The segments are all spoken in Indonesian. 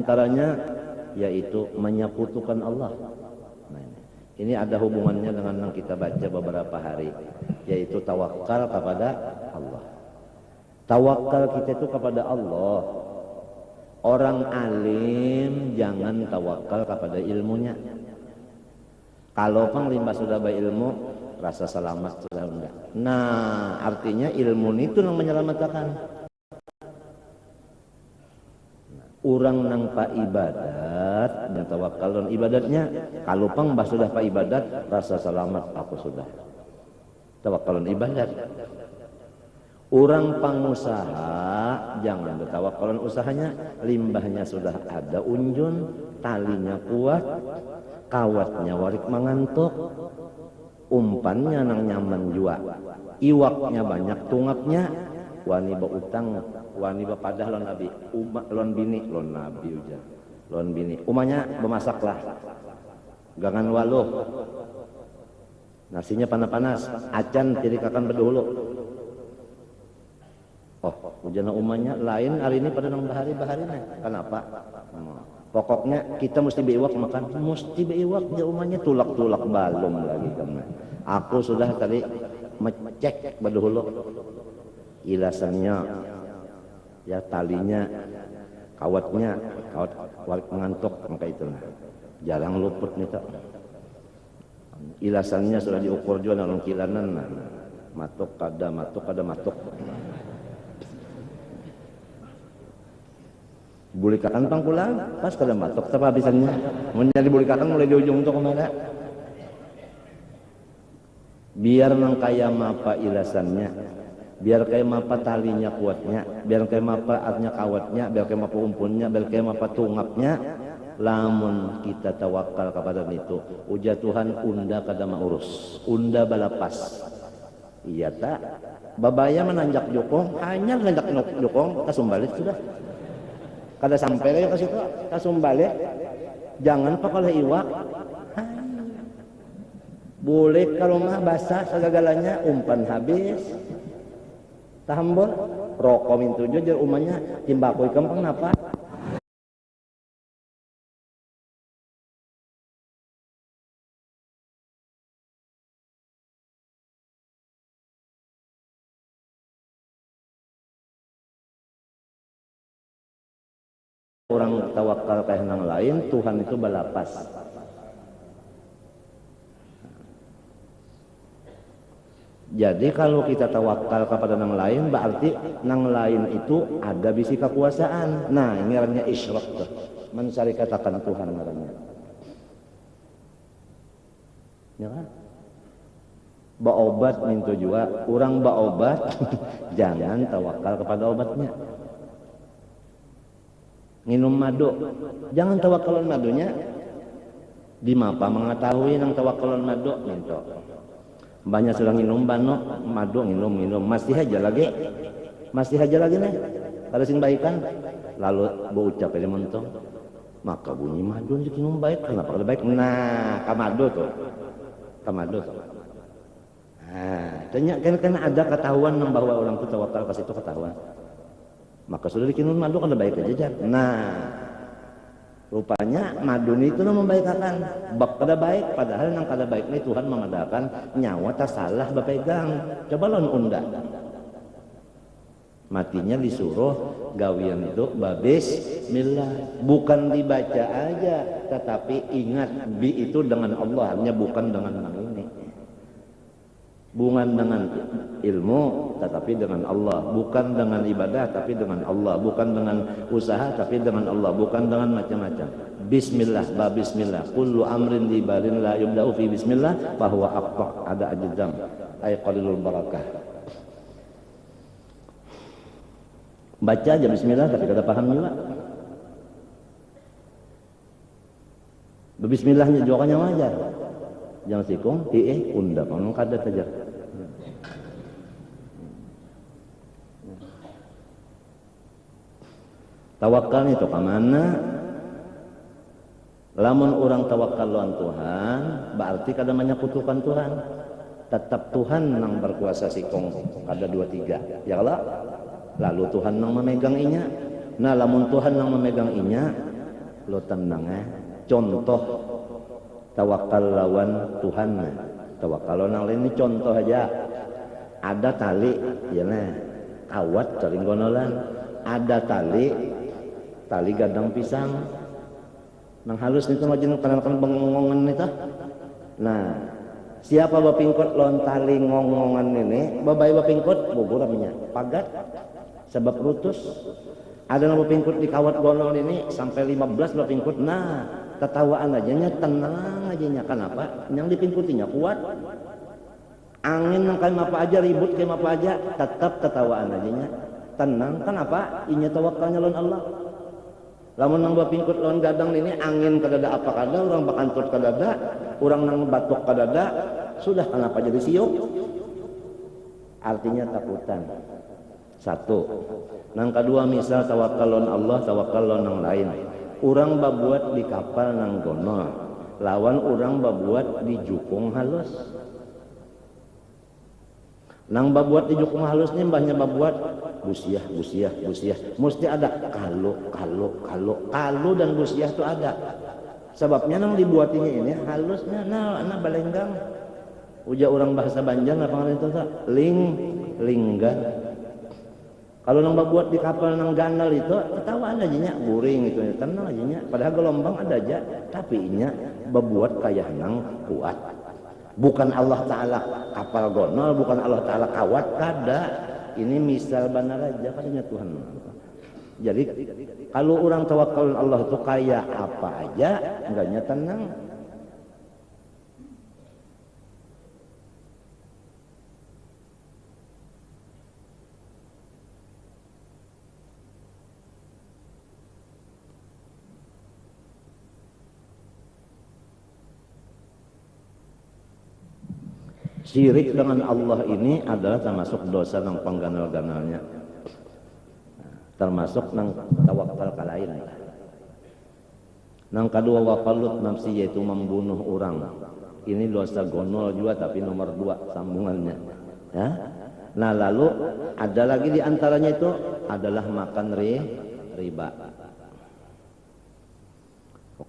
antaranya yaitu menyekutukan Allah. Nah, ini ada hubungannya dengan yang kita baca beberapa hari, yaitu tawakal kepada Allah. Tawakal kita itu kepada Allah. Orang alim jangan tawakal kepada ilmunya. Kalau pang limbah sudah berilmu, rasa selamat sudah enggak. Nah, artinya ilmu itu yang menyelamatkan. Orang nang pa ibadat dan tawakal dan ibadatnya, kalau pang bah sudah pa ibadat, rasa selamat aku sudah tawakal dan ibadat. Orang pengusaha jangan bertawakal dan usahanya, limbahnya sudah ada unjun, talinya kuat, kawatnya warik mengantuk, umpannya nang nyaman jua, iwaknya banyak tungapnya, wani ba utang, wani ba padah lon nabi, lon bini, lon nabi uja, lon bini, umanya bemasaklah, gangan waluh, nasinya panas-panas, acan tirikakan berdahulu. Oh, ujana umanya lain hari ini pada nang bahari-bahari nih. Kenapa? Pokoknya kita mesti beiwak makan, mesti beiwak ya umanya tulak-tulak balum lagi kan. Aku sudah tadi ngecek berdahulu ilasannya, ya talinya, kawat warik mengantuk, maka itulah jarang luput nih tak. Ilasannya sudah diukur juga dalam kilanan, matuk kada matuk. Bulikakan pang pulang, pas kada matuk apa habisannya. Menjadi bulikakan mulai di ujung untuk kemana? Biar nang kaya mapa ilasannya, biar kaya mapa talinya kuatnya, biar kaya mapa artnya kawatnya, biar kaya mapa umpunnya, biar kaya mapa tungapnya. Lamun kita tawakal kepada itu, uja Tuhan unda kada maurus, unda balapas. Iya tak? Babaya menanjak jokong, hanya menanjak jokong, kasumbalik sudah. Kada sampai lagi ke situ, kasumbalik. Jangan pak kalau iwak. Boleh kalau mah basah segagalanya, umpan habis. Tahambol, rokok mintu jujur umanya, timbakoi kempeng napa? Orang tawakal kayak yang lain, Tuhan itu balapas. Jadi kalau kita tawakal kepada yang lain, berarti yang lain itu ada bisi kekuasaan. Nah, ini namanya isyrak tuh. Mencari katakan Tuhan namanya. Ya kan? Baobat minta juga, orang baobat jangan tawakal kepada obatnya. Minum madu, jangan tawakalan madunya. Di mapa mengetahui nang tawakalan madu minta. Banyak sudah minum bano madu minum masih aja lagi nih. Kalau sing baikan lalu berucap ini mentong. Maka bunyi madu minum baik, kenapa kada baik? Nah, kamado tuh. Nah, karena ada ketahuan bahwa orang itu tawakal pas itu ketahuan. Maka sudah dikinun madu kada baik aja. Nah, rupanya madu itu membaikakan bab kada baik, padahal nang kada baik ini Tuhan mengadakan nyawa tak salah berpegang. Coba lon unda. Matinya disuruh gawian itu bismillah, bukan dibaca aja, tetapi ingat bi itu dengan Allah, hanya bukan dengan nang ini. Bukan dengan ilmu tetapi dengan Allah, bukan dengan ibadah tapi dengan Allah, bukan dengan usaha tapi dengan Allah, bukan dengan macam-macam. Bismillah, bismillah. Kullu amrin dibalin la yubda'u fi bismillah bahwa aqta ada ajdam ay qalilul barakah. Baca aja bismillah tapi kada paham juga. Bismillahnya jawabannya wajar. Jangan sikung, unda pang kada saja. Tawakal itu kemana? Lamun orang tawakal lawan Tuhan, berarti kada menyekutukan Tuhan. Tetap Tuhan nang berkuasa sikung kada 2-3. Ya Allah. Lalu Tuhan nang memegang inya. Nah, lamun Tuhan nang memegang inya, lo tenang contoh tawakal lawan Tuhan. Tawakal nang ini contoh aja. Ada tali ya nah kawat saling gonolan, ada tali gadang pisang nang halus itu ngajin kan bengongan itu. Nah siapa bapingkot lon tali ngongongan ini babay bapingkot bubur minyak pagat sebab rutus. Ada yang bapingkot di kawat gonol ini sampai 15 bapingkot. Nah tetawaan aja nya tenang aja nya. Kenapa? Yang dipingkutinya kuat. Angin yang kayak apa aja, ribut kayak apa aja, tetap tetawaan aja nya. Tenang. Kenapa? Inya tawakalnya lawan Allah. Lamun nang bapingkut lawan gadang ini angin kadada apa kada, orang bakantut kadada, orang nang batuk kadada, sudah kenapa jadi siuk? Artinya takutan. Satu. Nang kedua misal tawakal lawan Allah, tawakal lawan nang lain. Urang babuat di kapal nang gonol, lawan urang babuat di jukung halus. Nang babuat di jukung halus nih mbahnya babuat busiah. Mesti ada kalu dan busiah itu ada. Sebabnya nang dibuatinya ini halusnya nah balenggang. Uja orang bahasa Banjar apa ngaran itu tak? Linggan. Kalau nang babuat di kapal nang ganal itu ketawaan aja nya guring itu tenang aja nya. Padahal gelombang ada aja tapi nya babuat kayak nang kuat. Bukan Allah Ta'ala kapal gonol, bukan Allah Ta'ala kawat, kada. Ini misal benar aja katanya Tuhan. Jadi kalau orang tawakal Allah itu kayak apa aja, enggaknya tenang. Syirik dengan Allah ini adalah termasuk dosa nang pengganal-ganalnya, termasuk nang tawakal ka lain. Nang kedua waqalut nafsi yaitu membunuh orang. Ini dosa gonol juga tapi nomor 2 sambungannya. Ya. Nah lalu ada lagi di antaranya itu adalah makan riba.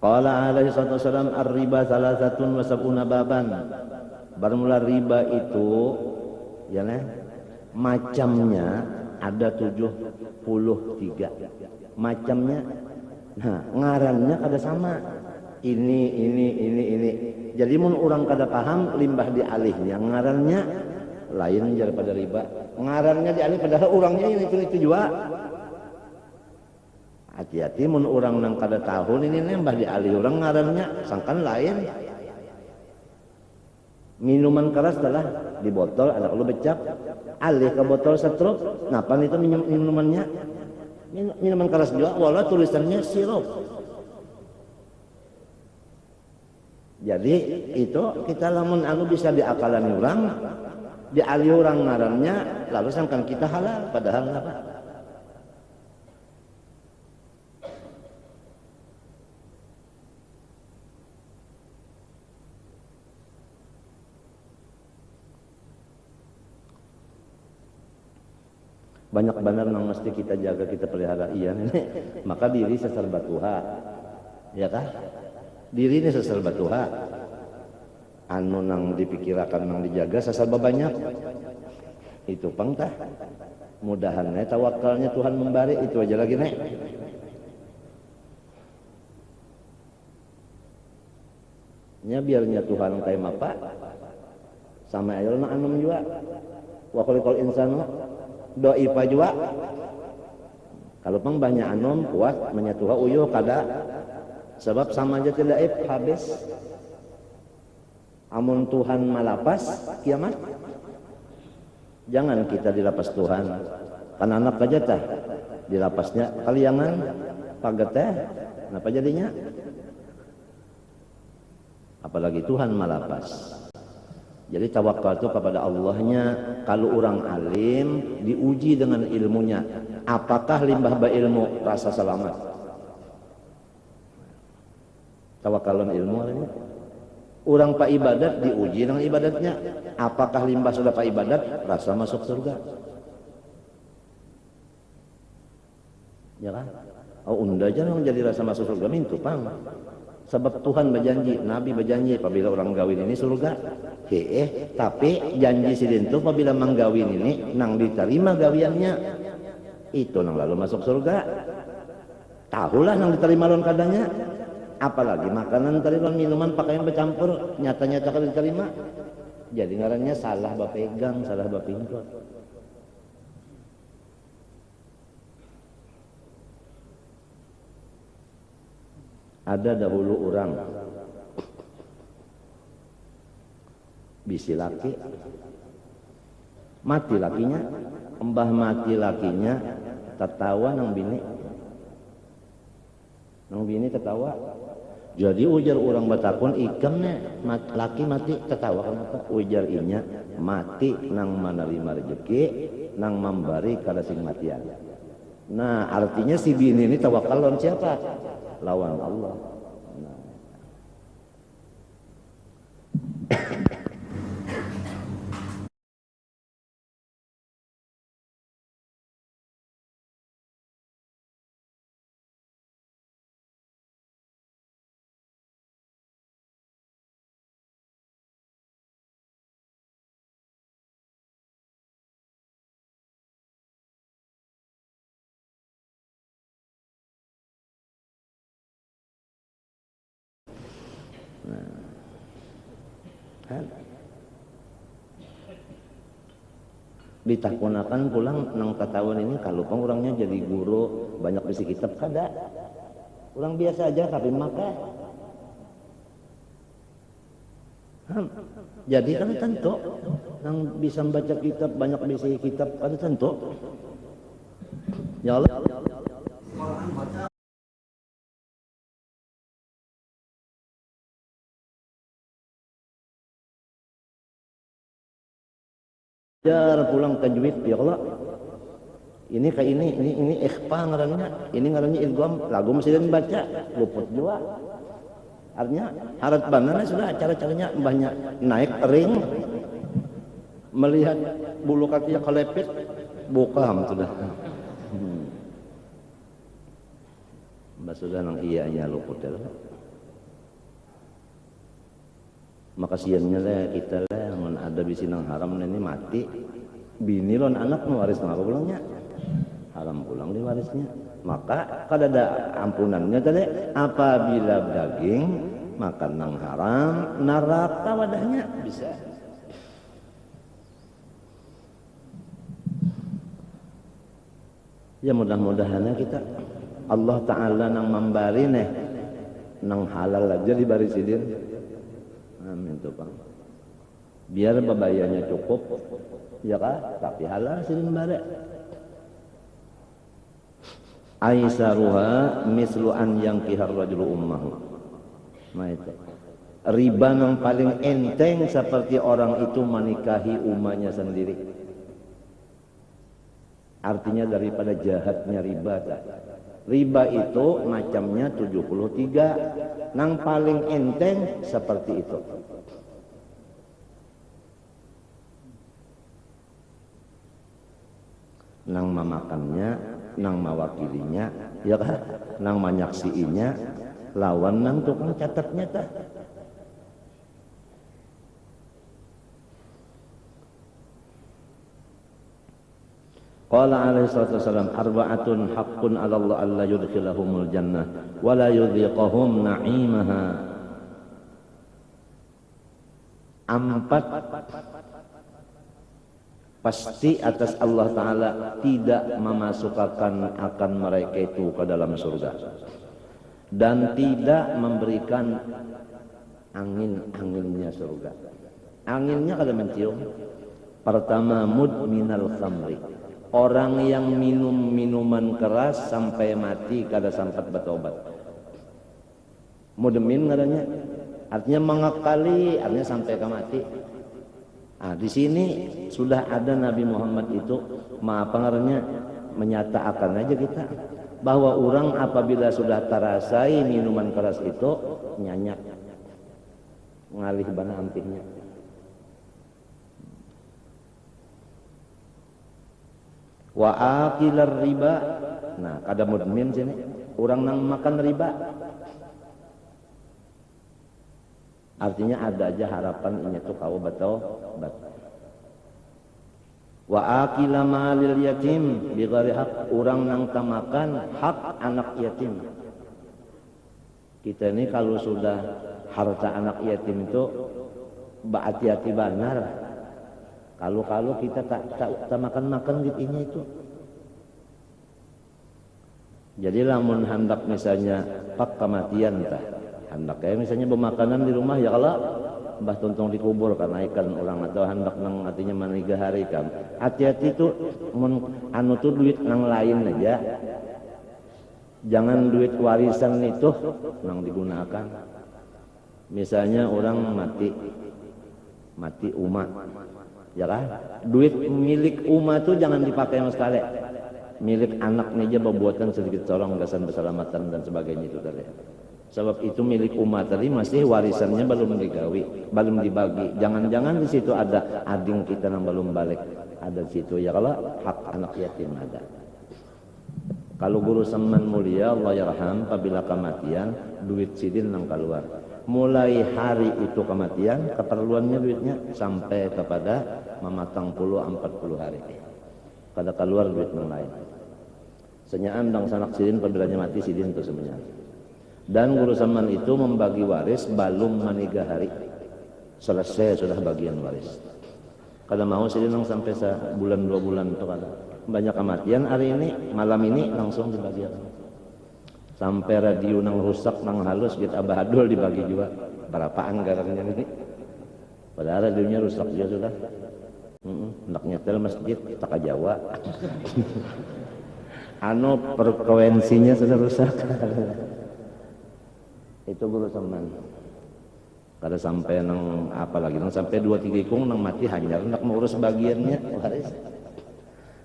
Qala alaihi wasallam ar-riba salasatun wa sab'una baban. Bermula riba itu ya nah, macamnya ada 73 macamnya. Nah ngarannya kada sama ini. Jadi mun orang kada paham limbah dialihnya ngarannya lain daripada riba. Ngarannya dialih padahal orangnya itu juga. Hati-hati mun orang nang kada tahu ini limbah dialih orang ngarannya sangkan lain. Minuman keras adalah di botol ada kalau becak alih ke botol setrup. Napa itu minumannya minuman keras juga walau tulisannya sirup. Jadi itu kita lamun anu bisa diakalani orang dialih orang ngarannya lalu sangkan kita halal padahal apa. Banyak benar yang mesti kita jaga, kita pelihara iya ini. Maka diri seserba Tuhan. Ya kan? Diri ini seserba Tuhan. Anu nang dipikirakan nang dijaga seserba banyak. Itu pangtah. Mudahannya tawakalnya Tuhan memberi itu aja lagi nek. Nya biarnya Tuhan kayak apa? Sama aja nak anu juga. Wa khalikal insanu doifa juga. Kalau pang banyak anom kuat menyatuha uyuh kada sebab sama aja tidak habis. Amun Tuhan malapas kiamat jangan kita dilapas Tuhan kan anak aja tah dilapasnya kaliangan paget teh kenapa jadinya apalagi Tuhan malapas. Jadi tawakal itu kepada Allahnya. Kalau orang alim diuji dengan ilmunya. Apakah limbah ilmu rasa selamat? Tawakalun ilmu ini. Orang pak ibadat diuji dengan ibadatnya. Apakah limbah sudah pak ibadat rasa masuk surga? Ya kan? Oh unda aja yang jadi rasa masuk surga mintu pang. Sebab Tuhan berjanji, Nabi berjanji apabila orang gawin ini surga. Tapi janji sidin itu apabila manggawin ini nang diterima gawiannya itu nang lalu masuk surga. Tahulah nang diterima lon kadanya. Apalagi makanan terima minuman pakaian bercampur nyata-nyata kalau diterima. Jadi ngarannya salah bapegang, salah bapingkot. Ada dahulu orang bisi laki mati lakinya, embah mati lakinya tertawa nang bini tertawa. Jadi ujar orang batakun ikamnya laki mati tertawa kenapa? Ujar inya mati nang menerima rezeki nang memberi kada sing matian. Nah artinya si bini ini tawakal lawan siapa? Lawan Allah. Nah. Ditakunakan pulang nang tatawan ini kalau orangnya jadi guru banyak bisi kitab kada orang biasa aja tapi maka jadi kan tentu nang bisa membaca kitab banyak bisi kitab ada tentu ya Allah jar pulang tajwid ya Allah ini kayak ini ikhfa ngarannya ini ngarannya idgham lagu mesti baca luput juga artinya harat banana sudah cara-caranya banyak naik ring melihat bulu kakinya kelepit bukam sudah mbak sudah nang iya luput ya makasiannya lah kita lah mun ada bisi nang haram ini mati bini lon anak mewaris apa pulangnya haram pulang diwarisnya maka kada ada ampunannya tadi apabila daging makan nang haram neraka wadahnya bisa ya mudah-mudahan kita Allah Ta'ala nang membari nih nang halal aja dibarisidin amin tuh Bang. Biar bebayanya cukup, ya kan? Tapi halal sidin bare. Aisaruha mislu an yang kihar rajulu ummahu. Nah itu. Riba yang paling enteng seperti orang itu menikahi umahnya sendiri. Artinya daripada jahatnya riba. Riba itu macamnya 73. Nang paling enteng seperti itu. Nang memakannya, nang mewakilinya, ya kan? Nang menyaksiinya, lawan nang tukang catatnya tah. Qala alaihi salatu wasallam arba'atun haqqun 'ala Allah alla yudkhilahumul jannah wa la yudhiqahum na'imaha. Empat pasti atas Allah Ta'ala tidak memasukkan akan mereka itu ke dalam surga dan tidak memberikan angin-anginnya surga. Anginnya kada mencium. Pertama mudminal khamri, orang yang minum minuman keras sampai mati kada sempat bertobat. Mudmin ngaranya artinya mengakali, artinya sampai ke mati. Nah, di sini sudah ada Nabi Muhammad itu pengaruhnya menyatakan aja kita bahwa orang apabila sudah terasai minuman keras itu nyanyak ngalih bana ampingnya. Wa akilar riba. Nah, kada mudmin sini. Orang nang makan riba. Artinya ada aja harapan ini tuh kau betul. Wa akila malil yatim bighairi haq. Orang nang tamakan hak anak yatim. Kita ini kalau sudah harta anak yatim itu hati-hati benar. Kalau kita tak makan gitunya itu. Jadi lamun hendak misalnya pak kematian tah. Hendak kayak misalnya bermakanan di rumah ya kalau mbah tontong dikubur karena ikan orang atau hendak nang artinya maniga hari kan. Hati-hati itu anu tuh duit nang lain aja. Jangan duit warisan itu nang digunakan. Misalnya orang mati umat. Ya kan? Duit milik umat itu jangan dipakai sama sekali. Milik anaknya aja berbuatan sedikit colong gasan keselamatan dan sebagainya itu tadi. Sebab itu milik umat tadi masih warisannya belum digawi, belum dibagi. Jangan-jangan di situ ada ading kita yang belum balik. Ada di situ ya kalau hak anak yatim ada. Kalau guru seman mulia Allah yarham apabila kematian duit sidin nang keluar. Mulai hari itu kematian keperluannya duitnya sampai kepada mematang puluh 40 hari. Kada keluar duit yang lain. Senyaan dang sanak sidin apabila mati sidin itu semuanya. Dan guru saman itu membagi waris balum maniga hari. Selesai sudah bagian waris. Kada mau sidin nang sampai bulan 2 bulan itu kada. Banyak kematian hari ini malam ini langsung dibagikan. Sampai radio nang rusak nang halus gitu abahadul dibagi juga. Berapa anggarannya ini? Padahal radionya rusak juga sudah. Hendak nyetel masjid tak Jawa. Anu frekuensinya sudah rusak. Itu guru teman. Kada sampai nang apa lagi nang sampai 2-3 kung nang mati hanyar hendak mengurus bagiannya waris.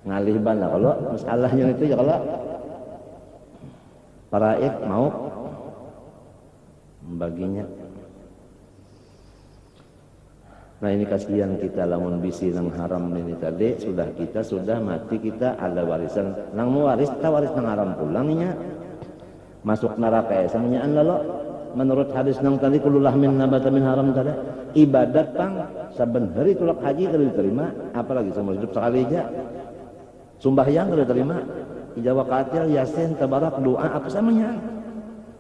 Ngalih bana kalau masalahnya itu ya kalau paraik mau membaginya. Nah ini kasihan kita lamun bisi nang haram ini tadi sudah mati kita ada warisan nang mewaris kita waris nang haram pulangnya masuk neraka ya semuanya lalo menurut hadis nang tadi kullu lahmin nabata min haram tadi ibadat pang saben hari tulak haji kalau diterima apalagi seumur hidup sekali aja sumbahyang kalau diterima ijabah katil yasin tabarak doa apa samanya.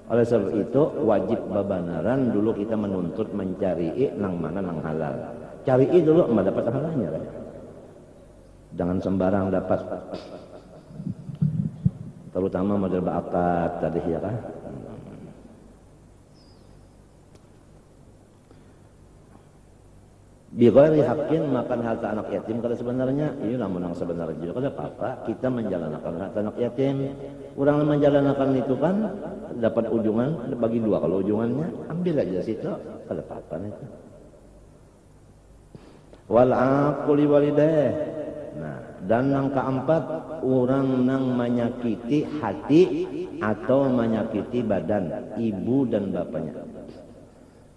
Oleh sebab itu wajib babanaran dulu kita menuntut mencari nang mana nang halal. Cari dulu enggak dapat halalnya kan. Jangan sembarang dapat. Terutama model bakat tadi ya kan. Bighairi haqqin makan harta anak yatim kalau sebenarnya ini namun yang sebenarnya juga kada apa-apa kita menjalankan harta anak yatim. Orang menjalankan itu kan dapat ujungan bagi dua kalau ujungannya ambil aja situ kada apa-apa itu. Wal aquli walidah. Nah, dan yang keempat orang nang menyakiti hati atau menyakiti badan ibu dan bapaknya.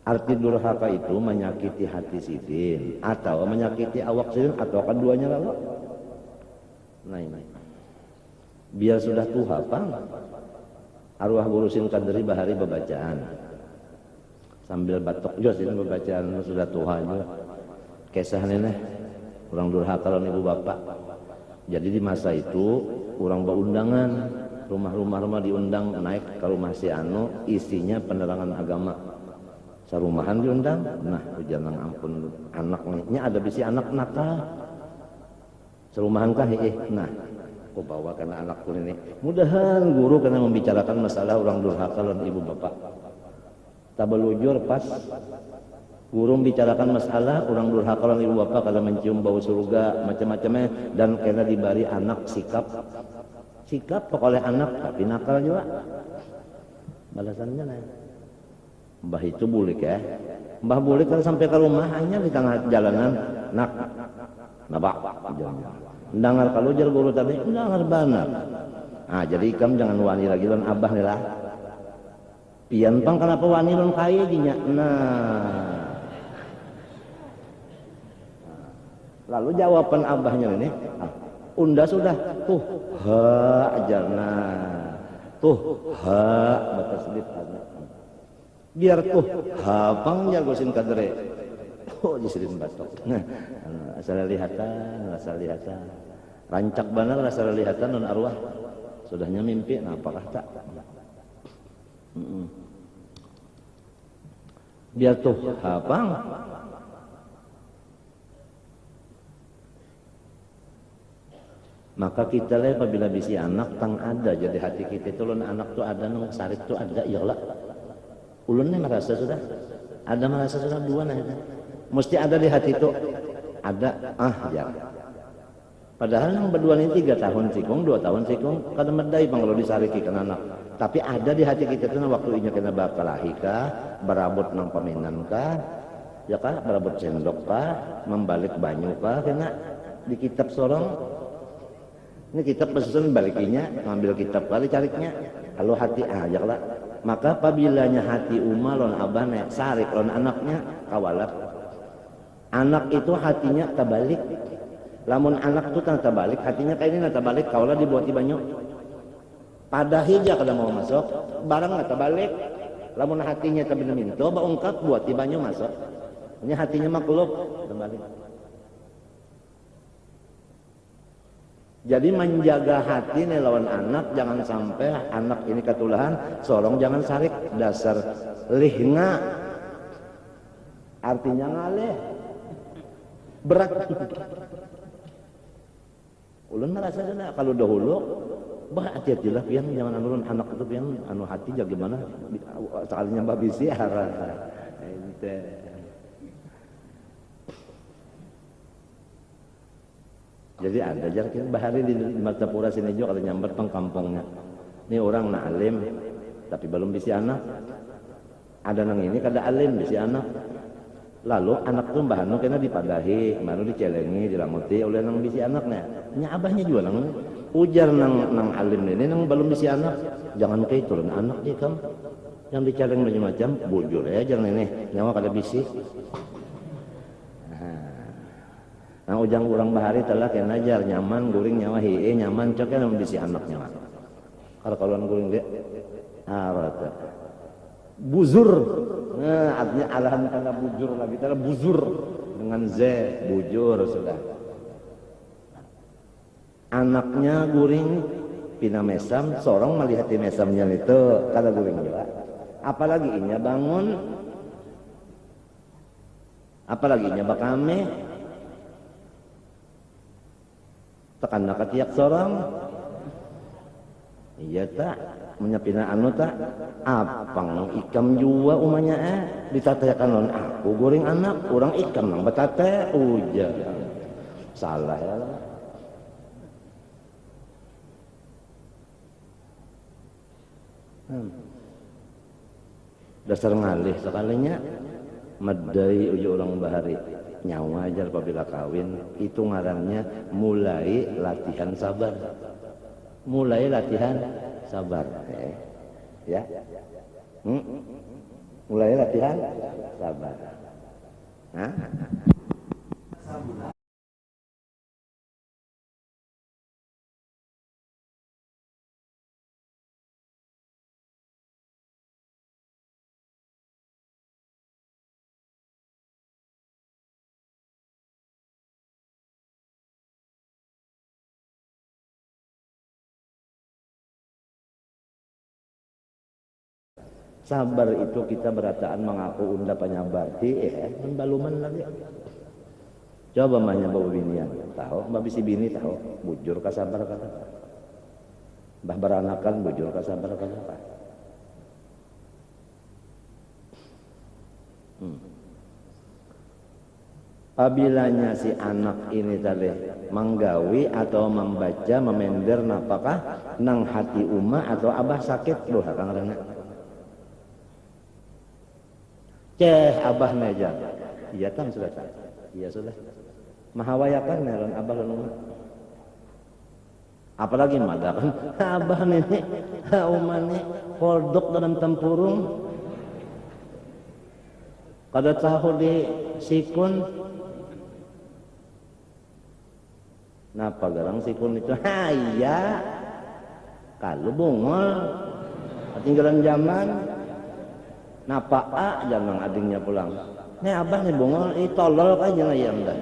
Arti durhaka itu menyakiti hati sidin atau menyakiti awak sidin atau keduanya lalu. Nah ini. Biar sudah tuha pang. Arwah gurusin kaderi bahari bebacaan. Sambil batok josin bebacaan sudah tuha juga. Kisah nenek orang durhaka lawan ibu bapak. Jadi di masa itu orang berundangan rumah-rumah diundang naik ke rumah si anu isinya penerangan agama. Sarumahan diundang, nah jangan ampun anaknya ada bisi anak nakal. Sarumahan kah nah aku bawa karena anakku ini. Mudahan guru kena membicarakan masalah orang durhaka dan ibu bapak. Tabelujur pas guru membicarakan masalah orang durhaka dan ibu bapak kalau mencium bau surga macam-macamnya dan kena diberi anak sikap oleh anak tapi nakal juga. Balasannya lain. Mbah itu bulik ya. Mbah bulik kalau sampai ke rumah hanya di tengah jalanan nak nabak dengar kalau jar guru tadi dengar benar. Ah jadi kamu jangan wani lagi lon abah nih lah. Pian pang kenapa wani lon kaya dinya. Nah. Lalu jawaban abahnya ini, Unda sudah tuh ha ajarna. Tuh ha batas sedikit biar tuh hapang jagosin kadere. Oh jisirin batok. Nah, asal lihatan. Rancak benar asal lihatan non arwah. Sudahnya mimpi, nah apakah tak? Biar tuh hapang. Maka kita lah apabila bisi anak tang ada jadi hati kita itu lon anak tuh ada nang sarit tuh ada iyalah. Ulunnya merasa sudah ada merasa sudah dua nah itu. Mesti ada di hati itu ada ya. Padahal yang berdua ini 3 tahun sikung 2 tahun sikung kada medai bang kalau disariki kan anak. Tapi ada di hati kita tuh waktu inya kena bakalahi kah, berabot nang paminan kah, ya kah berabot sendok kah, membalik banyu kah kena di kitab sorong. Ini kitab pesusun balikinya, ngambil kitab kali cariknya. Kalau hati ya lah. Maka apabila hati umma lon abane sarik lon anaknya kawalat. Anak itu hatinya terbalik. Lamun anak itu terbalik, hatinya kayak ini terbalik, kaulah dibuat di banyu. Pada hija kada mau masuk, barang terbalik. Lamun hatinya terbalik minto, baungkap buat di banyu masuk. Ini hatinya maklub terbalik. Jadi menjaga hati nih lawan anak, jangan sampai anak ini ketulahan, sorong jangan sarik dasar lihna. Artinya ngalih. Berat. Ulun merasa sana kalau dahulu bah hati-hatilah pian jangan ulun anak itu pian anu hati jaga gimana sekalinya babisi arah. Jadi ada jarak bahari di Martapura sini juga ada nyambat pengkampungnya. Ini orang nak alim tapi belum bisi anak. Ada nang ini kada alim bisi anak. Lalu anak tuh mbah anu kena dipadahi, baru dicelengi, dilamuti oleh nang bisi anaknya. Nya abahnya juga nang ujar nang alim ini nang belum bisi anak. Jangan kayak turun anak dia kan. Yang diceleng macam-macam, bujur ya jangan ini nyawa kada bisi. Nah ujang urang bahari telah kena ajar nyaman guring nyawa hie nyaman cok kan bisi anaknya. Kalau guring dia arata. Buzur. Nah, artinya alahan karena bujur lagi karena buzur dengan z bujur sudah. Anaknya guring pina mesam, sorong melihat di mesamnya itu kada guring juga. Apalagi inya bangun, apalagi inya bakame, tekan nak tiak sorong, iya tak. Menyapina anu tak apang ikam jua umanya ditatayakan non aku goreng anak orang ikam nang batate ujar salah ya lah. Dasar ngalih sekalinya medai uju orang bahari nyawa ajar apabila kawin itu ngarannya mulai latihan sabar sabar ya mulai latihan sabar. Hah? Sabar itu kita berataan mengaku unda penyabar baluman lagi. Coba mahnya bawa binian tahu mbak bisi bini tahu bujur ka sabar kata mbah beranakan bujur ka sabar kata Abilanya si anak ini tadi menggawi atau membaca memender apakah nang hati umma atau abah sakit doh kang rena ceh abah meja iya kan sudah iya sudah mahawayakan nelan abah lalu apalagi mada kan abah nenek umane kodok dalam tempurung kada tahu di sikun Napa garang sikun itu? Iya. Kalau bungol ketinggalan zaman. Napa jangan adingnya pulang. Nih abah nih bungol, tolol aja lah yang dah.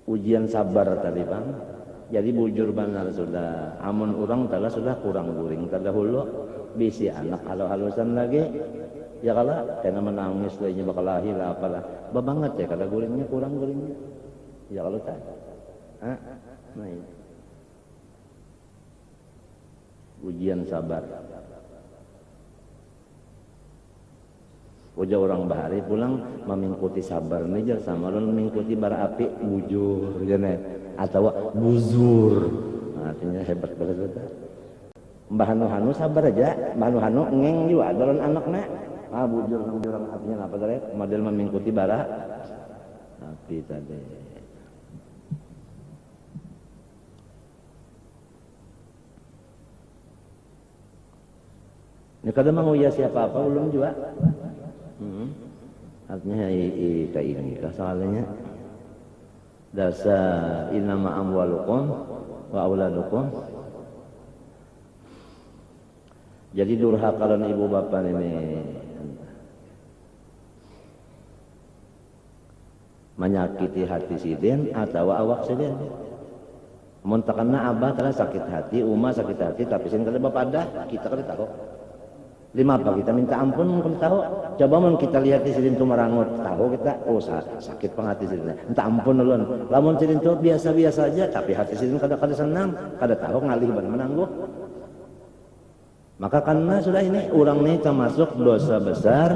Ujian sabar tadi bang. Jadi bujur benar sudah. Amun orang telah sudah kurang guring terdahulu. Bisi anak halu-halusan lagi. Ya kalau kena menangis lainnya bakal lahir lah apalah. Babanget ya kalau guringnya kurang guringnya. Ya kalau tak. Nah ini. Ujian sabar. Uja orang bahari pulang memingkuti sabar nih sama orang mengikuti bara api bujur jane atau buzur. Nah, artinya hebat banget. Mbah Hanu sabar aja, Mbah Hanu ngeng juga dalam anaknya. Bujur nang orang apinya apa tadi? Model memingkuti bara api tadi. Ini kadang menguya siapa apa belum juga. Artinya kayak ini soalnya dasar inama amwalukum wa auladukum. Jadi durhakalan ibu bapak ini menyakiti hati sidin atau awak sidin. Muntakanna abah telah sakit hati, umah sakit hati, tapi sin kada bapak ada, kita kada tahu. Lima apa kita minta ampun mungkin tahu. Coba mun kita lihat di sidin tu merangut, tahu kita sakit penghati sidin. Minta ampun ulun. Lamun sidin tu biasa-biasa aja tapi hati sidin kada senang, kada tahu ngalih ban menangguh. Maka karena sudah ini orang ini termasuk dosa besar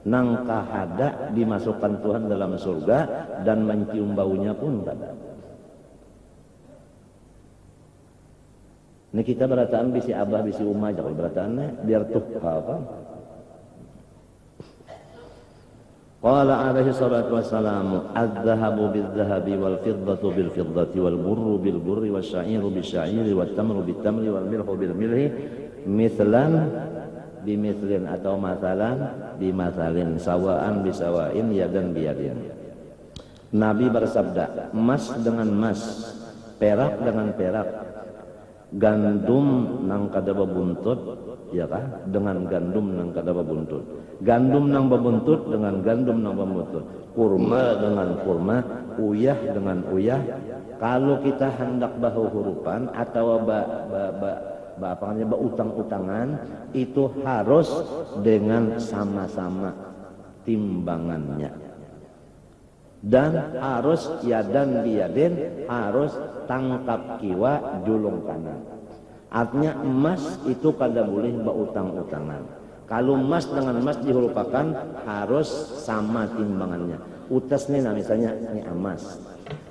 nang kahada dimasukkan Tuhan dalam surga dan mencium baunya pun kada. Ini kita berataan bisi abah bisi umah aja kalau berataannya biar tuh apa? Qala alaihi salatu wassalamu adz-dzahabu bil-dzahabi wal fiddatu bil fiddati wal burru bil burri wasy-sya'iru bisy'iri wat tamru bit tamri wal milhu bil milhi mithlan bimithlin atau masalan bimathalin sawaan bisawain yadan biyadin. Nabi bersabda, emas dengan emas, perak dengan perak, gandum nang kada babuntut ya kan dengan gandum nang kada babuntut, gandum nang babuntut dengan gandum nang babuntut, kurma dengan kurma, uyah dengan uyah. Kalau kita hendak bahu hurupan atau utang-utangan itu harus dengan sama-sama timbangannya. Dan harus yadan biyadin, harus tangkap kiwa julung kanan. Artinya emas itu kada boleh berutang-utangan. Kalau emas dengan emas dihurupakan harus sama timbangannya. Utas nih misalnya ini emas,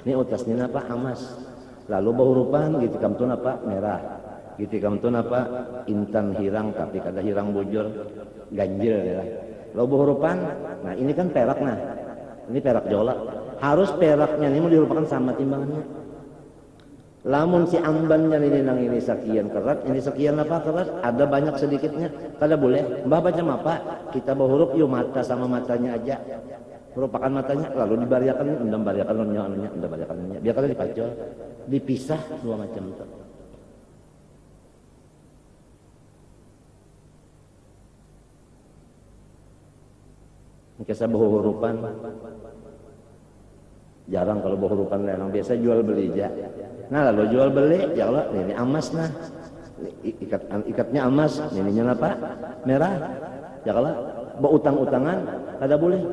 ini utas ini apa emas. Lalu berhurupan gitu kamtun apa merah, gitu kamtun apa intan hirang tapi kada hirang bujur ganjil ya. Lalu berhurupan, nah ini kan perak nah. Ini perak jolak. Harus peraknya ini mau dirupakan sama timbangannya. Lamun si ambannya ini nang ini sekian kerat, ini sekian apa kerat, ada banyak sedikitnya, kada boleh. Mbah macam apa? Kita berhuruf yuk mata sama matanya aja. Merupakan matanya, lalu dibariakan, endam bariakan nonnya, endam bariakan nonnya. Biar kada dipacol, dipisah dua macam itu. Kisah berhurupan jarang kalau berhurupan lelang, biasa jual beli aja. Nah lalu jual beli ya Allah ini emas nah ikatnya emas, ininya apa merah ya Allah. Berutang-utangan kada boleh.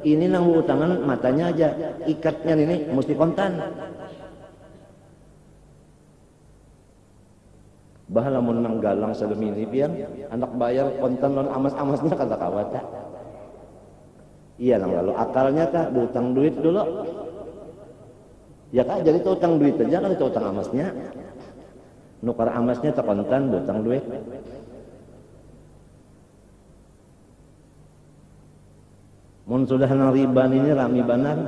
Ini nang utangan matanya aja, ikatnya ini mesti kontan. Bah lamun nang galang sedemini pian anak bayar kontan non amas-amasnya kada kawat. Iya nang lalu akalnya kah berutang duit dulu. Ya kak jadi itu utang duit aja kan itu utang amasnya. Nukar amasnya terkontan berutang duit. Mun sudah nang riban ini rami banar.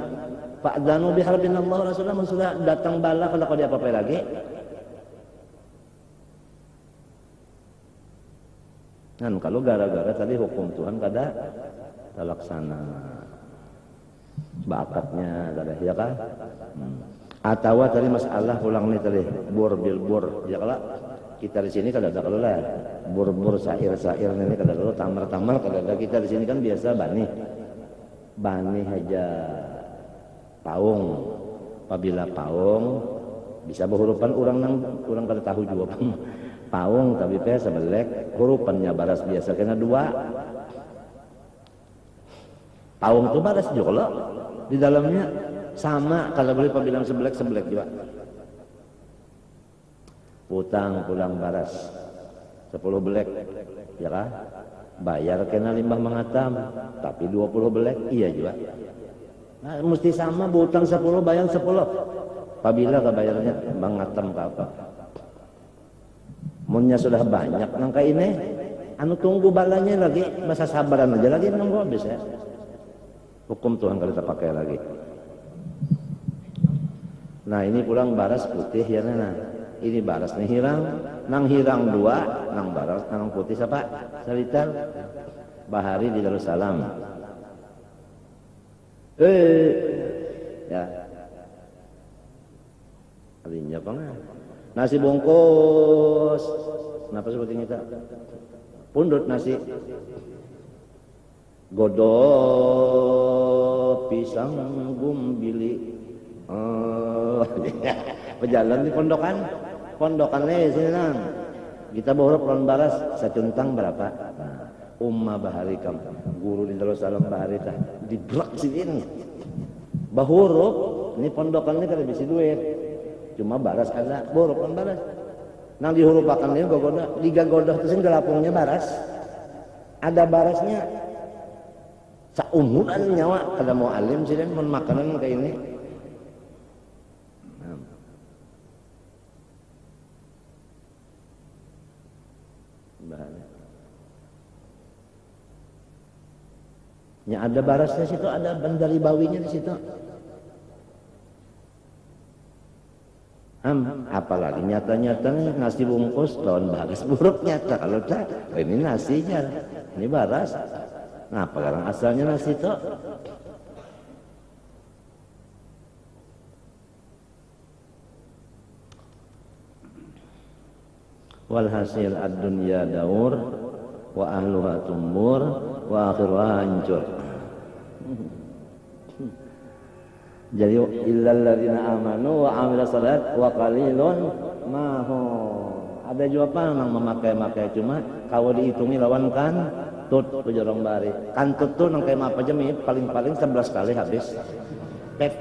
Pak Danu biharbin Allah Rasulullah mun sudah datang bala kalau kau diapa-apa lagi. Kan kalau gara-gara tadi hukum Tuhan kada terlaksana. Bakatnya kada ya kan? Atau tadi masalah pulang nih tadi bur bil bur ya kalau kita di sini kada ada kalau lah bur sair ini kada ada tamar kada ada kita di sini kan biasa bani aja paung apabila paung bisa berhurupan orang kada tahu juga paung tapi sebelek hurupannya baras biasa kena dua paung tuh baras juga loh di dalamnya sama kalau boleh pabilang sebelek juga utang pulang baras 10 belek ya kan bayar kena limbah mengatam tapi 20 belek iya juga nah, mesti sama berutang 10 bayar 10 apabila kebayarnya mengatam ke apa munnya sudah banyak nangka ini anu tunggu balanya lagi masa sabaran aja lagi nunggu habis ya hukum Tuhan kalau kita pakai lagi. Nah ini pulang baras putih ya nana. Ini baras nih nang hirang 2, nang baras nang putih siapa? Salitar Bahari di Darussalam. Ya. Artinya apa nggak? Nasi bungkus. Kenapa seperti kita? Pundut nasi. Godok pisang gumbili. Pejalan di pondokan sini nang kita bawa pulang baras sacuntang berapa Umma Bahari kam guru di Darussalam Bahari tah dibrak sini bahurup ini pondokan ini kada bisa duit cuma baras ada bahurup pulang baras nang dihurupakan ini digagodah terus di lapungnya baras ada barasnya saumuran nyawa kada mau alim sih dan makanan kayak ini. Ya ada barasnya situ, ada bandari bawinya di situ. Apalagi nyata-nyatanya nasi bungkus lawan baras buruk nyata kalau tak ini nasinya, ini baras. Nah, apa sekarang asalnya nasi itu? Walhasil ad-dunya daur wa ahluha tumur wa akhiruha hancur. Jadi illal ladzina amanu wa amilus salat wa qalilun ma hum. Ada juga apa yang memakai cuma kalau dihitungi lawan kan tut pejorong bari. Kan tut tuh nang kayak apa aja paling 11 kali habis. Pet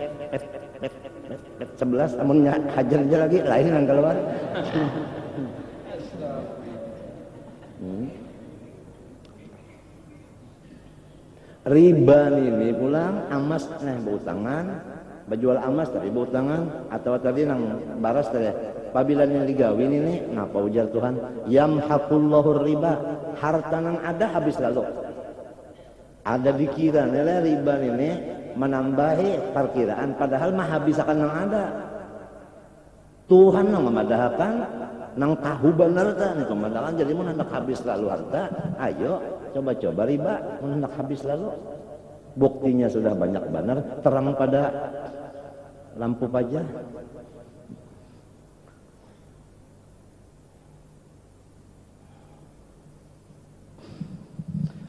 11 amun hajar aja lagi lain nang keluar. Riba ini pulang amas berutangan berjual amas tapi berutangan atau tadi nang baras tadi apabila yang digawin ini ngapa ujar Tuhan yamhaqullahu riba harta nang ada habis lalu ada dikira nilai riba ini menambahi perkiraan padahal mah habis akan nang ada Tuhan nang memadahkan nang tahu benar kan kemandangan jadi mau hendak habis lalu harta ayo coba riba mau hendak habis lalu buktinya sudah banyak benar terang pada lampu pajak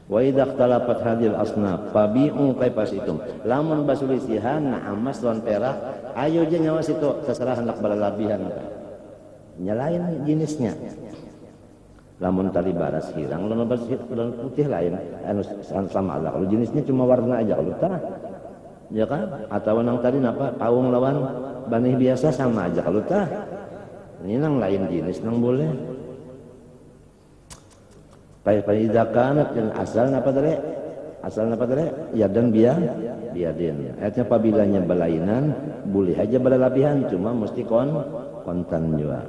wa idza ikhtalafat hadhil asnaf fabi'u kaifasitum lamun basulisihan na emas lawan perak ayo aja nyawa situ terserah hendak berlebihan nyalain jenisnya lamun tali baras hirang lamun putih lain sama aja kalau jenisnya cuma warna aja kalau tah ya kan atau nang tadi apa paung lawan banih biasa sama aja kalau tah ini nang lain jenis nang boleh pai zakanat yang asal apa tadi ya dan biadin ayatnya pabilanya belainan boleh aja berlebihan cuma mesti kontan juga.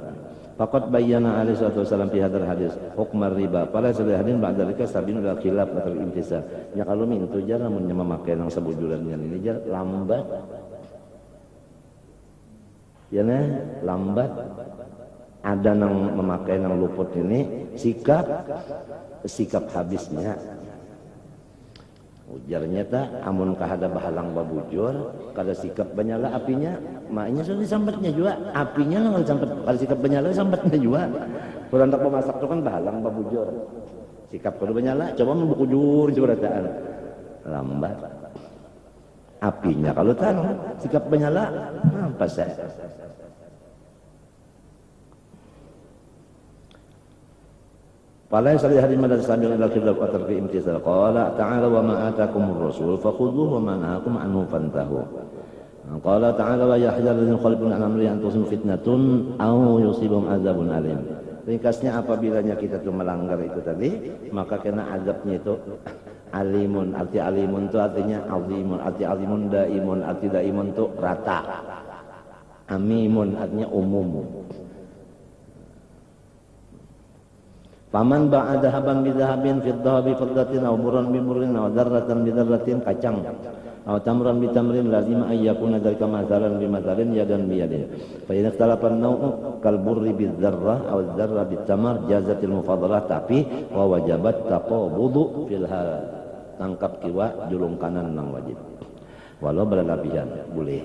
Faqad bayyana alaihi wasallam fi hadzal hadis hukmar riba pada sadahdin ba'da dzalika sabin ila khilaf atau imtisal ya kalau mintu jar namun memakai nang sabujulan ini jar lambat ya nah lambat ada nang memakai nang luput ini sikap habisnya. Ujarnya tak amun kahada bahalang babujur kada sikap banyala apinya maknya sudah disambatnya juga apinya nang sambat kada sikap banyala sambatnya juga kurang tak memasak tu kan bahalang babujur sikap kada banyala coba membukujur juga rataan lambat apinya kalau tak sikap banyala apa saya Fala yasali hadin madad sambil ila qiblat wa tarki imtithal qala ta'ala wa ma atakumur rasul fakhudhuhu wa ma nahakum anhu fantahu qala ta'ala wa yahzar ladzina khalifuna an amri an tusum fitnatun aw yusibum adzabun alim. Ringkasnya apabila kita tuh melanggar itu tadi maka kena azabnya itu alimun. Arti alimun itu artinya azimun, arti azimun daimun, arti daimun itu rata, amimun artinya umum. Paman ba'ada haban bidahabin fid dhahabi fiddatin aw burran bi burrin aw dzarratan bi dzarratin kacang aw tamran bi tamrin lazim ay yakuna dzalika mathalan bi mathalin yadan bi yadin fa idza ikhtalafa an-naw'u kal burri bi dzarrah aw dzarra bi tamar jazatil mufadalah tapi wa wajabat taqabudu fil hal tangkap kiwa julung kanan nang wajib walau berlebihan boleh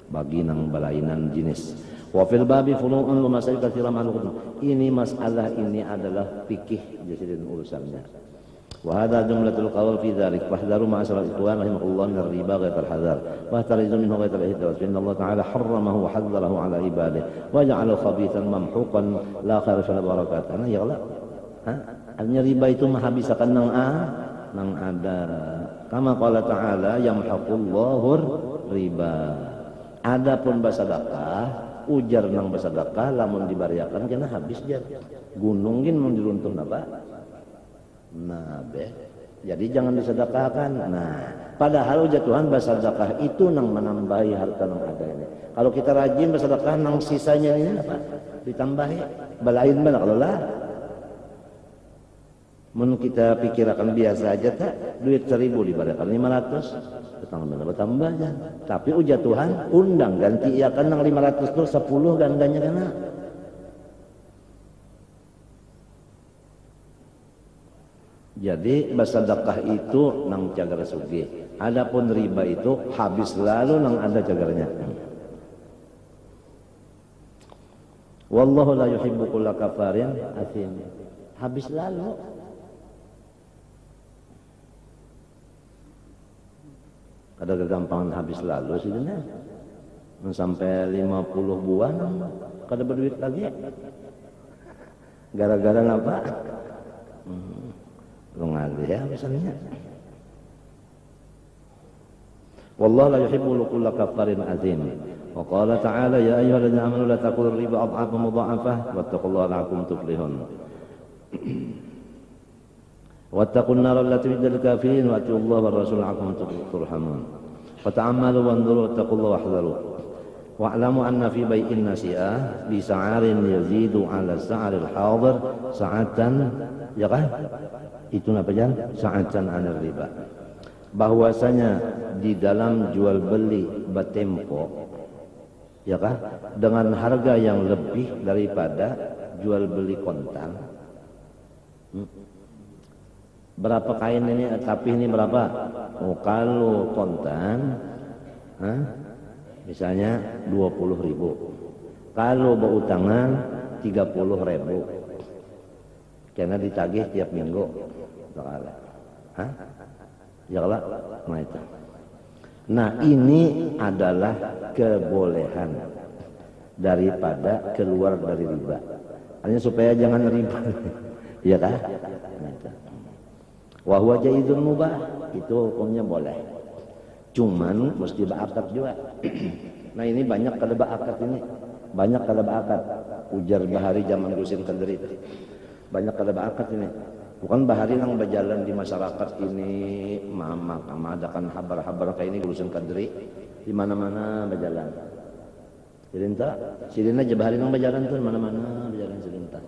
bagi nang balainan jenis. Wa fil babi funu'un wa masail katsiran ma'luqun. Ini masalah ini adalah fikih jadi urusannya. Wa hadha jumlatul qawl fi dzalik fahdharu ma'asal ikhwan rahimahullah min riba ghairal hadar wa tarizu minhu ghairal ihdas inna Allah ta'ala harramahu wa hadzarahu 'ala ibadihi wa ja'ala khabithan mamhuqan la khaira fi barakatana ya Allah. Artinya riba itu menghabiskan nang ada. Kama qala ta'ala yamhaqullahu riba. Adapun bersedekah ujar nang bersedekah lamun dibariakan kena habis jar gunung gin mun diruntuh napa nah be jadi jangan disedekahkan nah padahal ujar Tuhan bersedekah itu nang menambahi harta nang ada ini kalau kita rajin bersedekah nang sisanya ini apa ditambahi balain mana kalau lah mun kita pikirkan biasa aja tak duit 1000 dibariakan 500 bertambah aja. Tapi ujar Tuhan undang ganti ya kan nang 500 tu 10 gandanya kena. Jadi bersedekah itu nang cagar sugih. Adapun riba itu habis lalu nang ada cagarnya. Wallahu la yuhibbu kulla kafarin athim. Habis lalu ada kegampangan habis lalu sih sampai 50 buah kada berduit lagi gara-gara apa lu ngalih ya misalnya wallahu la yuhibbu kulla kafarin azim wa qala ta'ala ya ayyuhalladzina amanu la taqulu riba adhafan mudha'afah wattaqullaha la'allakum tuflihun wattaqun nar allati u'iddat lil kafirin wa atiullaha war rasul la'allakum turhamun wa ta'ammalu wanzuru wattaqullaha wahdharu wa'lamu anna fi bai'in nasi'ah bi sa'arin yazidu 'ala sa'aril hadir sa'atan ya kan itu apa jan sa'atan 'anil riba bahwasanya di dalam jual beli bertempo ya kan dengan harga yang lebih daripada jual beli kontan berapa kain ini tapi ini berapa kalau kontan misalnya 20.000 kalau berutangan 30.000 karena ditagih tiap minggu ya Allah nah itu nah ini adalah kebolehan daripada keluar dari riba hanya supaya jangan riba ya kan nah, itu. Wahwa jaizun mubah itu hukumnya boleh. Cuman mesti berakad juga. Nah ini banyak kada berakad ini. Banyak kada berakad. Ujar Bahari zaman Gusin Kenderi. Banyak kada berakad ini. Bukan Bahari yang berjalan di masyarakat ini mengadakan habar-habar kayak ini Gusin Kenderi di mana-mana berjalan. Silinta, sidin aja Bahari yang berjalan tuh mana-mana berjalan silinta.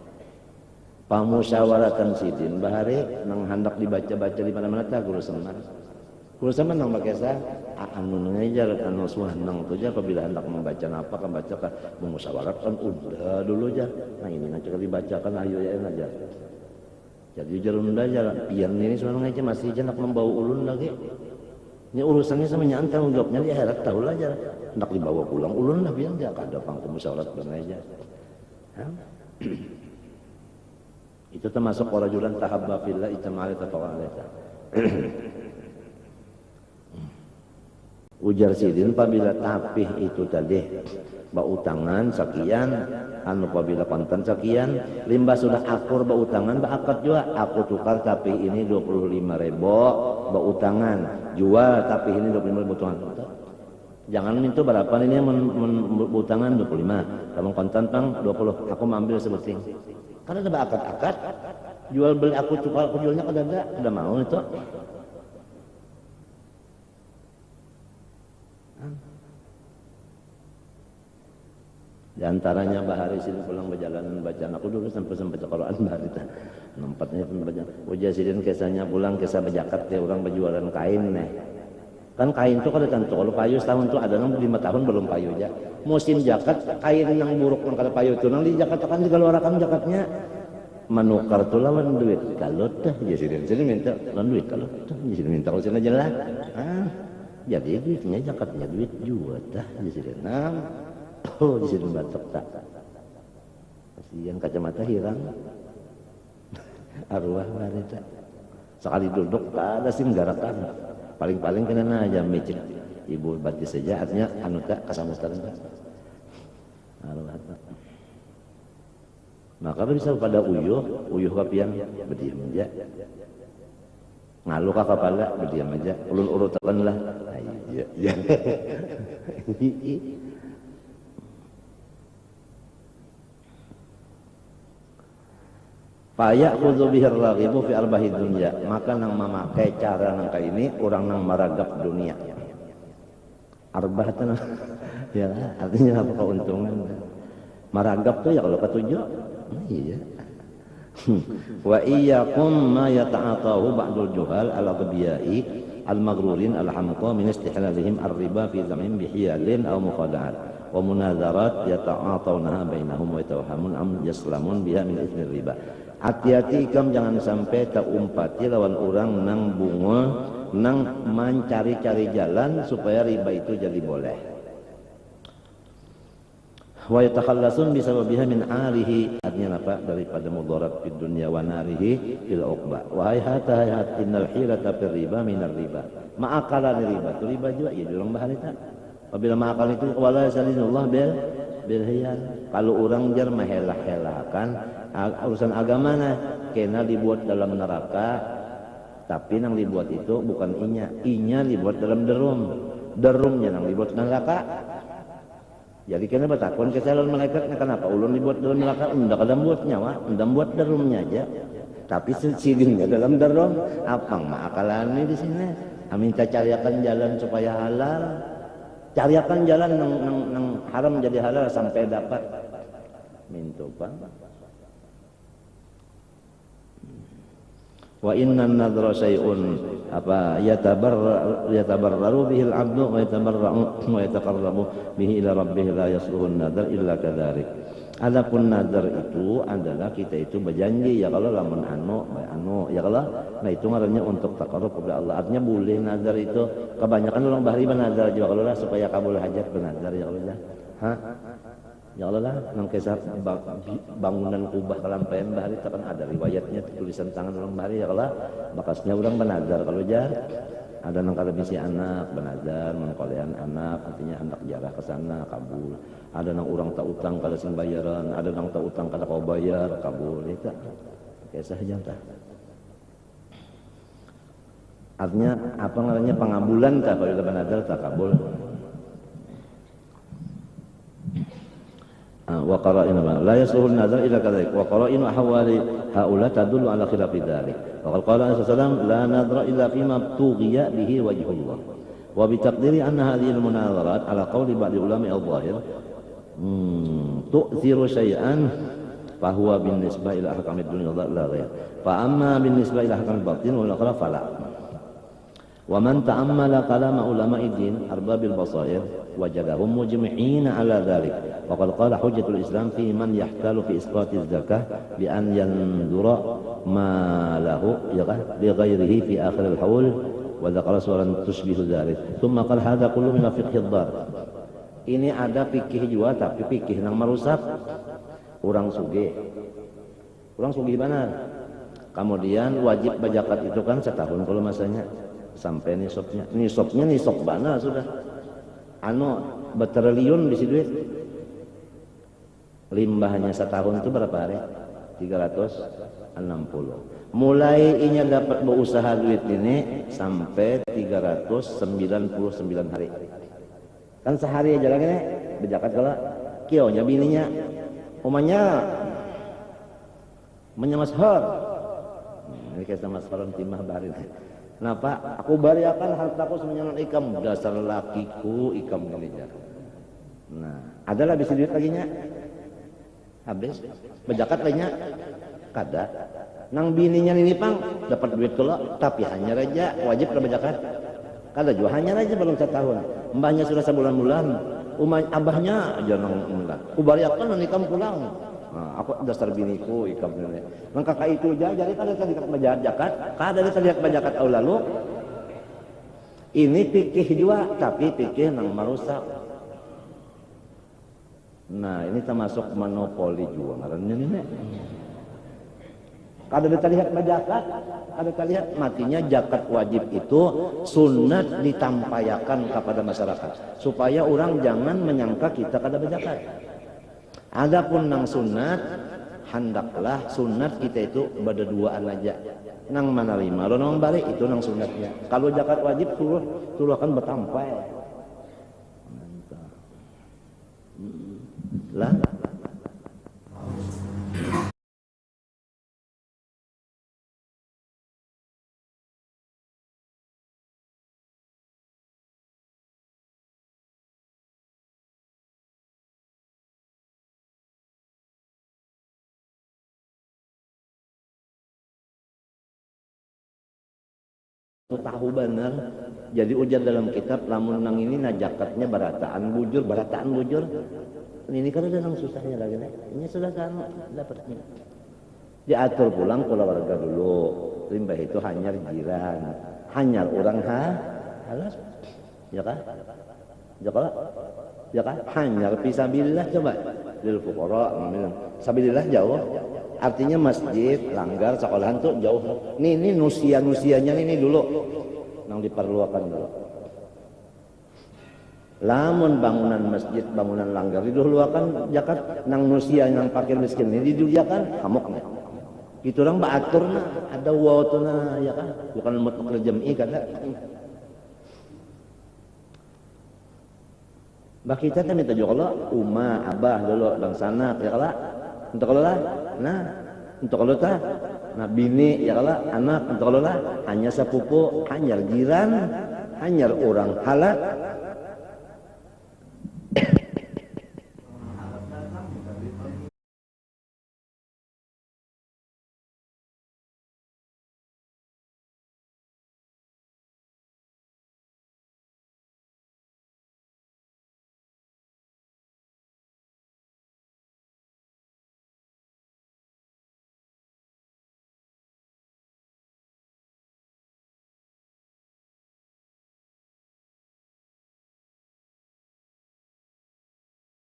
Pamusyawaratan sidin Bahari nang hendak dibaca-baca di mana-mana tak guru seman nang bakesa anu ngajar anu suhanang tu aja apabila hendak membaca apa kan baca kan mengusawaratkan udah dulu aja. Nah ini nanti dibacakan ayo ya aja. Jadi jarun aja pian ini suhanang aja masih aja nak membawa ulun lagi. Ini urusannya sama nyan tanggung jawabnya di akhirat tahu lah aja. Hendak dibawa pulang ulun lah biar dia kada pang musyawarat benar aja. Itu termasuk orajulan tahabba fillah itama'ala tafawala. Ujar sidin apabila tapih itu tadi bautangan sekian anu apabila konten sekian limbah sudah akur bautangan akad juga aku tukar tapih ini 25.000 bautangan jual tapih ini 25.000 tuan. Jangan minta berapa ini bautangan 25 kalau konten pang 20 aku ambil sebuting karena ada akad-akad jual beli aku tukar aku jualnya kada mau itu. Di antaranya bahari sini pulang berjalanan bacaan aku dulu sampai baca Quran bahari nampaknya pembaca ujar sidin kisahnya pulang kisah berjakat ya orang berjualan kain nih kan kain itu kada tentu kalau payu setahun itu ada nang 5 tahun belum payu aja musim jakat kain yang buruk nang kada payu itu nang di jakat kan digaluarakan jakatnya menukar tu lawan duit kalau dah ya sidin sini minta lawan duit kalau dah ya sidin minta kalau sini aja lah jadi duitnya jakatnya duit juga dah ya sidin oh di sini batok tak kasihan kacamata hilang arwah wanita sekali duduk tak ada singgarakan paling-paling kena aja micik ibu bati saja artinya anu tak kasamustaran arwah tak maka bisa pada uyuh kapian berdiam aja ngalu ka kepala berdiam aja ulun urutakan lah iya Payak khudhu bihir raghibu fi arbahi dunya maka nang memakai cara nang kayak ini orang nang maragap dunia arbah itu ya artinya apa keuntungan maragap tuh ya kalau ketujuh iya wa iyyakum ma yata'atahu ba'dul juhal ala ghibiyai al-maghrurin al-hamqa min istihlalihim ar-riba fi zamim bihiyalin aw mukhada'at wa munadharat yata'atawnaha bainahum wa yatawhamun am yaslamun biha min ismi riba. Hati-hati ikam jangan sampai tak umpati lawan orang nang bunga nang mencari-cari jalan supaya riba itu jadi boleh. Wa yatakhallasun bisababiha min alihi artinya apa daripada mudarat fid dunya wa narihi fil uqba. Wa hayhat innal hilata fir riba minar riba. Ma'akalan riba itu riba juga ya orang bahari tak. Apabila ma'akal itu wala yasallinullah bil hiyal. Kalau orang jar mahelah-helakan urusan agama nah kena dibuat dalam neraka tapi nang dibuat itu bukan inya dibuat dalam derumnya nang dibuat neraka jadi kena bertakun ke calon malaikatnya kenapa ulun dibuat dalam neraka ndak ada buat nyawa ndak buat derumnya aja tapi sidingnya dalam derum apang makalan di sini minta cariakan jalan supaya halal cariakan jalan nang haram jadi halal sampai dapat mintu bang. Wa inna an-nadhra syai'un apa yatabarraru bihi al-'abdu wa yatabarra'u wa yataqarrabu bihi ila rabbih la yasluhu an-nadhr illa kadzalik. Adapun nadar itu adalah kita itu berjanji ya kalau lamun anu ya kalau nah itu ngarannya untuk taqarrub kepada Allah. Artinya boleh nadar itu kebanyakan orang bahari bernadar juga kalau lah supaya kabul hajat bernadar ya kalau lah. Ya Allah lah nang kisah bangunan Kubah kalampayan bahari kan ada riwayatnya tulisan tangan orang bahari ya Allah bakasnya orang benazar kalau jar ada nang kada bisi anak benazar mengkolehan anak artinya hendak jarah ke sana kabul ada nang orang tak utang kada sing bayaran ada nang tak utang kada kau bayar kabul itu kisah jantan artinya apa ngarannya pengabulan kah kalau benazar tak kabul. Wa qara'ina la yasluhu an-nazar illa kadzalik wa qara'inu ahwali haula tadullu ala khilafi dzalik wa qala sallallahu la nadra illa fima tughiya bihi wajhullah wa bi taqdiri anna hadhihi al-munadharat ala qawli ba'd ulama al-zahir tu'thiru shay'an fa huwa bin nisbah ila ahkamid dunya la ghayr fa amma bin nisbah ila ahkamil batin wal akhirah fala Wa man ta'ammala kalama ulama'i din arbabil basair wajadahum mujmi'ina ala dhalik. Wa qad qala hujjatul Islam fi man yahtalu fi isqatiz zakah bi an yandura ma lahu li ghairihi fi akhir al-hawl wa dzakara suran tushbihu dzalik. Tsumma qala hadza kullu min fiqhid dar. Ini ada fikih juga tapi fikih nang merusak orang sugih. Orang sugih benar. Kemudian wajib bajakat itu kan setahun kalau masanya sampai nisabnya. Nisab bana sudah. Anu bertriliun bisi duit. Limbahnya setahun itu berapa hari? 360. Mulai inya dapat berusaha duit ini sampai 399 hari. Kan sehari aja lagi nih berjakat kalau kionya bininya umanya menyamashar ini kayak sama sekarang timah barin. Kenapa? Aku bariakan hartaku semenyalan ikam dasar lakiku ikam ini. Nah, adalah bisa duit laginya habis berjakat lainnya kada. Nang bininya ini pang dapat duit kalau tapi hanya raja wajib berjakat. Kada juga hanya aja belum setahun. Mbahnya sudah sebulan-bulan, abahnya aja nang mulan. Kubariakan nanti kamu pulang. Nah, aku dasar biniku ikam ini. Nang kakak itu aja jadi kada terlihat bajakat, kada terlihat bajakat au lalu. Ini fikih juga tapi fikih nang merusak. Nah, ini termasuk monopoli juga ngarannya ini. Kada terlihat bajakat, kada terlihat matinya zakat wajib itu sunat ditampayakan kepada masyarakat supaya orang jangan menyangka kita kada berzakat. Adapun nang sunat hendaklah sunat kita itu berduaan aja. Nang mana lima, lo nang balik itu nang sunatnya. Kalau zakat wajib tuh akan bertampai. Lah. Tahu benar jadi ujar dalam kitab lamun nang ini najakatnya barataan bujur ini kan udah nang susahnya lagi nih. Ini sudah kan dapatnya diatur pulang keluarga dulu limbah itu hanyar jiran hanyar orang halas ya kan hanyar fisabilillah coba lil fuqara sabilillah jauh. Artinya masjid, langgar, sekolahan tuh jauh. Ini nusianya ini dulu. Yang diperlukan dulu. Lamun bangunan masjid, bangunan langgar diduluakan zakat nang nusia nang fakir miskin ini diduliakan hamoknya. Itu orang baaturna ada wawtuna ya kan. Bukan mutlak jem'i kada. Bah kita kan minta juga umma, abah dulu bangsana ya kala. Untuk kalau lah, untuk kalau tak, bini ya kalau anak, untuk kalau lah, hanya sepupu, hanya jiran, hanya orang halal.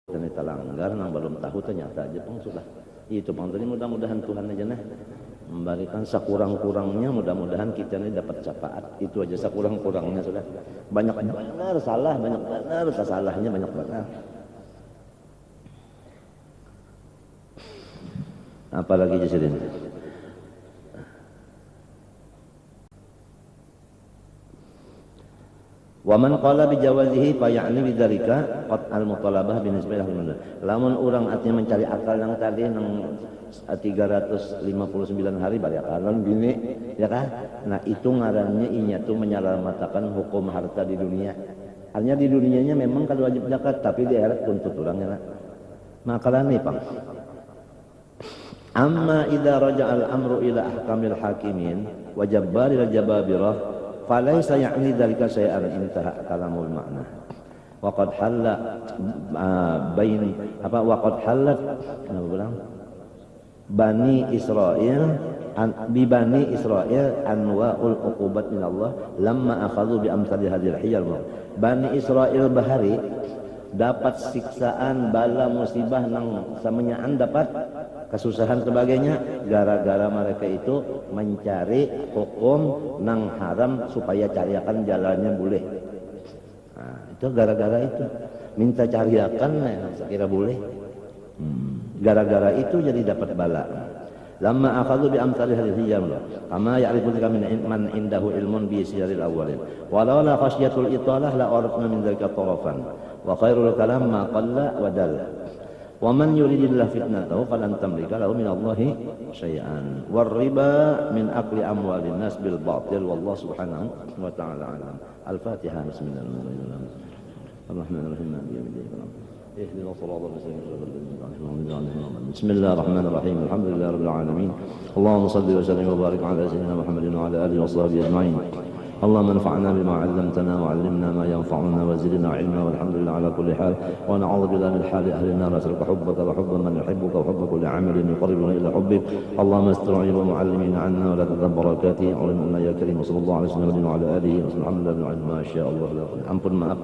Ternyata langgar nang belum tahu ternyata aja pang sudah itu pang tadi mudah-mudahan Tuhan aja nah memberikan sekurang-kurangnya mudah-mudahan kita ini dapat syafaat itu aja sekurang-kurangnya sudah banyak benar salah banyak benar salahnya banyak benar apalagi jadi wa man qala bi jawazihi fa ya'ni bidzalika qat al mutalabah bi nisbah al lamun urang artinya mencari akal yang tadi nang 359 hari bari akalan bini ya kan nah itu ngarannya inya tuh menyelamatkan hukum harta di dunia artinya di dunianya memang kalau wajib zakat tapi di akhirat tuntut urangnya makalah nih Pak amma idza raja'a al amru ila ahkamil hakimin wa jabbaril jababirah falaysa ya'ni dzalika syai'an intaha kalamul ma'na. Wa qad halla wa qad halat Bani Israil bi Bani Israil anwa'ul uqubat min Allah lamma akhadhu bi amsali hadhil hiyal. Bani Israil bahari dapat siksaan, bala, musibah nang samanyaan, dapat kesusahan sebagainya gara-gara mereka itu mencari hukum nang haram supaya cariakan jalannya boleh. Nah, itu gara-gara itu minta cariakan saya kira boleh. Gara-gara itu jadi dapat bala. Lamma akhadhu bi amsali hadhihi jamlah kama ya'rifu min man indahu ilmun bi sirril awwalin walau la khasyatul italah la aradna min dzalika tarafan wa khairul kalam ma qalla wa dalla wa man yuridillahu fitnatahu falan tamlika lahu min Allahi syai'an war riba min akli amwalin nas bil batil wallahu subhanahu wa ta'ala alam. Al-Fatihah. Bismillahirrahmanirrahim. Ar-Rahmanir-Rahim. اهدنا الصراط المستقيم. بسم الله الرحمن الرحيم. الحمد لله رب العالمين. اللهم صل وسلم وبارك على سيدنا محمد وعلى اله وصحبه اجمعين. اللهم انفعنا بما علمتنا وعلمنا ما ينفعنا وزدنا علما والحمد لله على كل حال ونعوذ بالله من حال اهل النار نسالك حبك وحب من يحبك وحب كل عمل يقربنا الى حبك. اللهم استر عيوب المعلمين عنا ولا تذهب بركاته علمنا يا كريم. صلى الله عليه وسلم وعلى اله وصحبه. الحمد لله ما شاء الله. Ampun maaf